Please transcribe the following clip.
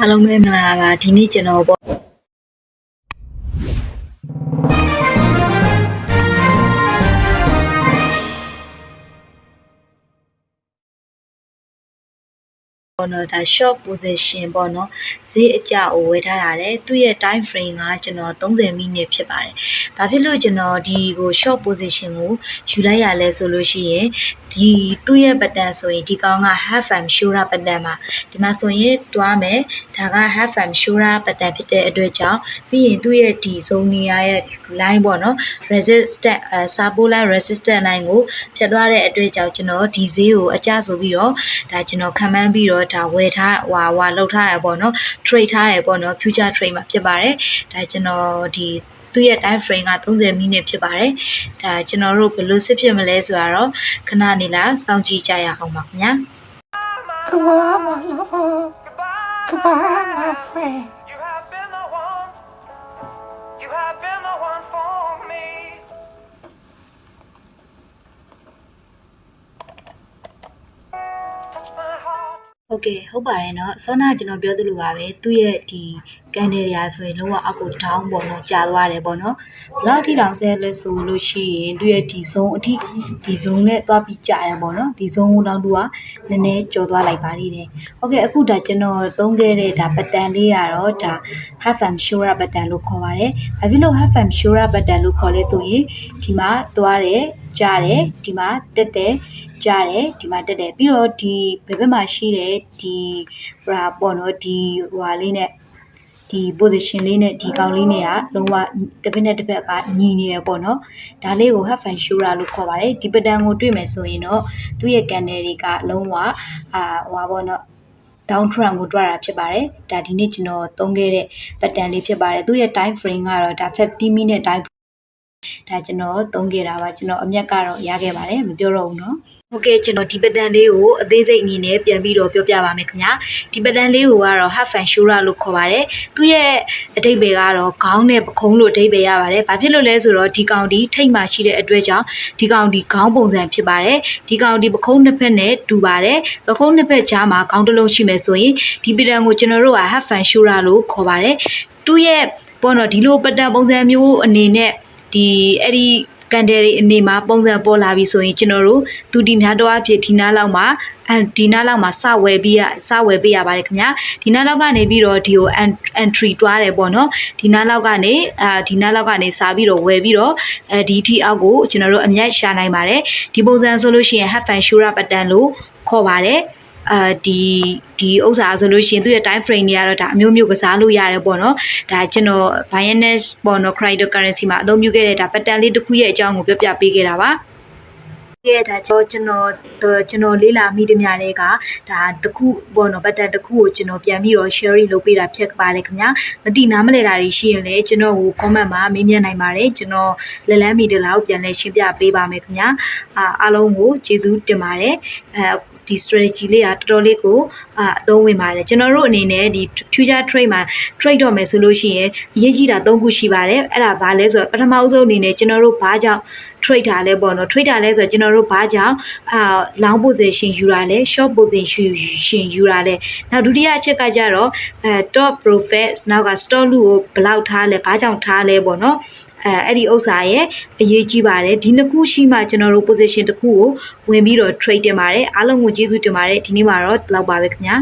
အားလုံးပဲမင်္ဂလာပါဒီနေ့ကျွန်တော်ပေါ့နော်ဒါ short position ပေါ့နော်ဈေးအကျကိုဝယ်ထားတာလေသူ့ရဲ့ time frame ကကျွန်တော်30မိနစ်ဖြစ်ပါတယ်။ဘာဖြစ်လို့ကျွန်တော်ဒီကို short position ကိုယူလိုက်ရလဲဆိုလို့ရှိရင်ဒီသူ့ရဲ့ pattern ဆိုရင်ဒီကောင်က half and shora pattern မှာဒီမှာဆိုရင်တွားမယ်ဒါက half and shora pattern ဖြစ်တဲ့အတွက်ကြောင့်ပြီးရင်သူ့ရဲ့ဒီ zone နေရာရဲ့ line ပေါ့နော် resistance support line resistance line ကိုဖြတ်သွားတဲ့အတွက်ကြောင့်ကျွန်တော်ဒီဈေးကိုအကျဆိုပြီးတော့ဒါကျွန်တော်ခံမှန်းပြီးတော့ဒါဝယ်ထားဝါလောက်ထားရပေါ့နော် trade ထားရပေါ့နော် future trade မှာဖြစ်ပါတယ်ဒါကျွန်တော်ဒီသူ့ရဲ့ time frame က30မိနစ်ဖြစ်ပါတယ်ဒါကျွန်တော်တို့ဘယ်လိုစစ်ဖြစ်မလဲဆိုတာတော့ခဏနေလားစောင့်ကြည့်ကြရအောင်ပါခင်ဗျာ Goodbye, my lover. Goodbye, my friend. You have been the one. You have been the one for me. Touch my heart. ဟုတ်ကဲ့ဟုတ်ပါတယ်เนาะစောနာကျွန်တော်ပြောသလိုပါပဲသူ့ရဲ့ဒီကန်တယ်ရာဆိုရင်လုံးဝအောက်ကိုတောင်းပေါ့เนาะကြာသွားတယ်ပေါ့เนาะဘလောက်ထိတောင်ဆဲလဲဆိုလို့ရှိရင်သူ့ရဲ့ဒီဇုံအထိဒီဇုံနဲ့သွားပြီးကြာတယ်ပေါ့เนาะဒီဇုံကိုတောင်သူကနည်းနည်းကြော်သွားလိုက်ပါသေးတယ်ဟုတ်ကဲ့အခုဒါကျွန်တော်သုံးခဲ့တဲ့ဒါပတန်လေးကတော့ဒါ half and shora ပတန်လို့ခေါ်ပါတယ်ဘာဖြစ်လို့ half and shora ပတန်လို့ခေါ်လဲဆိုရင်ဒီမှာသွားတယ်ကြားတယ်ဒီမှာတက်တယ်ကြားတယ်ဒီမှာတက်တယ်ပြီးတော့ဒီဘယ်ဘက်မှာရှိတဲ့ဒီဟာပေါ့နော်ဒီဟွာလေးနဲ့ဒီ position လေးနဲ့ဒီကောင်လေးနဲ့ကလုံးဝတစ်ဖက်နဲ့တစ်ဖက်ကညီနေရပေါ့နော်ဒါလေးကို half and shora လို့ခေါ်ပါတယ်ဒီပတန်ကိုတွေ့မယ်ဆိုရင်တော့သူ့ရဲ့ candle တွေကလုံးဝဟွာပေါ့နော် down trend ကိုတွားတာဖြစ်ပါတယ်ဒါဒီနေ့ကျွန်တော်သုံးခဲ့တဲ့ pattern လေးဖြစ်ပါတယ်သူ့ရဲ့ time frame ကတော့ဒါ50 minute timeဒါကျွန်တော်သုံးခဲ့တာပါကျွန်တော်အမြတ်ကတော့ရခဲ့ပါတယ်မပြောတော့ဘူးเนาะဟုတ်ကဲ့ကျွန်တော်ဒီပတန်လေးကိုအသေးစိတ်အနေနဲ့ပြန်ပြီးတော့ပြောပြပါမယ်ခင်ဗျာဒီပတန်လေးကိုကတော့ half and shora လို့ခေါ်ပါတယ်သူ့ရဲ့အဓိပ္ပာယ်ကတော့ခေါင်းနဲ့ပခုံးလို့အဓိပ္ပာယ်ရပါတယ်ဘာဖြစ်လို့လဲဆိုတော့ဒီကောင်ဒီထိတ်မှရှိတဲ့အတွက်ကြောင့်ဒီကောင်ဒီခေါင်းပုံစံဖြစ်ပါတယ်ဒီကောင်ဒီပခုံးနှစ်ဖက်နဲ့တူပါတယ်ပခုံးနှစ်ဖက်ကြားမှာခေါင်းတစ်လုံးရှိမယ်ဆိုရင်ဒီပတန်ကိုကျွန်တော်တို့က half and shora လို့ခေါ်ပါတယ်သူ့ရဲ့ပေါ့နော်ဒီလိုပတန်ပုံစံမျိုးအနေနဲ့ဒီအဲ့ဒီကန်တယ်ရီအနေမှာပုံစံပေါ်လာပြီဆိုရင်ကျွန်တော်တို့သူဒီများတော့အဖြစ်ဒီနားလောက်မှာဒီနားလောက်မှာစဝယ်ပေးရပါတယ်ခင်ဗျာဒီနားလောက်ကနေပြီးတော့ဒီကို entry တွားတယ်ပေါ့နော်ဒီနားလောက်ကနေစားပြီးတော့ဝယ်ပြီးတော့ဒီထီအောက်ကိုကျွန်တော်တို့အမြတ်ရှာနိုင်ပါတယ်ဒီပုံစံဆိုလို့ရှိရင် half and shora pattern လို့ခေါ်ပါတယ်ဒီဥစ္စာဆိုလို့ရှိရင်သူ့ရဲ့ time frame တွေကတော့ဒါအမျိုးမျိုးကစားလို့ရတယ်ပေါ့နော်ဒါကျွန်တော် Binance ပေါ့နော် cryptocurrency မှာအသုံးပြုခဲ့တဲ့ဒါ pattern လေးတစ်ခုရဲ့အကြောင်းကိုပြောပြပေးခဲ့တာပါကဲဒါကျွန်တော်လေးလာမိတဲ့များတွေကဒါတခုပေါ့နော် pattern တခုကိုကျွန်တော်ပြန်ပြီးတော့ share လုပ်ပေးတာဖြစ်ပါတယ်ခင်ဗျာမတိနားမလဲတာတွေရှိရင်လည်းကျွန်တော်ကို comment မှာမေးမြန်းနိုင်ပါတယ်ကျွန်တော်လက်လန်းမီတလောက်ပြန်လဲရှင်းပြပေးပါမယ်ခင်ဗျာအားလုံးကိုကျေးဇူးတင်ပါတယ်ဒီ strategy လေးကတော်တော်လေးကိုအသုံးဝင်ပါတယ်ကျွန်တော်တို့အနေနဲ့ဒီ future trade မှာ trade တော့မယ်ဆိုလို့ရှိရင်အရေးကြီးတာ3ခုရှိပါတယ်အဲ့ဒါဘာလဲဆိုတော့ပထမဦးဆုံးအနေနဲ့ကျွန်တော်တို့ဘာကြောင့် trade ထားလဲပေါ့နော် trade ထားလဲဆိုတော့ကျွန်တော်တို့ဘာကြောင့်long position ယူတာလဲ short position ယူတာလဲနောက်ဒုတိယအချက်ကကြတော့top profit နောက်က stop loss ကိုဘယ်လောက်ထားလဲဘာကြောင့်ထားလဲပေါ့နော်အဲ့ဒီဥစ္စာရဲ့အရေးကြီးပါတယ်ဒီနှစ်ခုရှိမှကျွန်တော်တို့ position တစ်ခုကိုဝင်ပြီးတော့ trade တင်ပါတယ်အားလုံးကိုကျေးဇူးတင်ပါတယ်ဒီနေ့မှာတော့ဒီလောက်ပါပဲခင်ဗျာ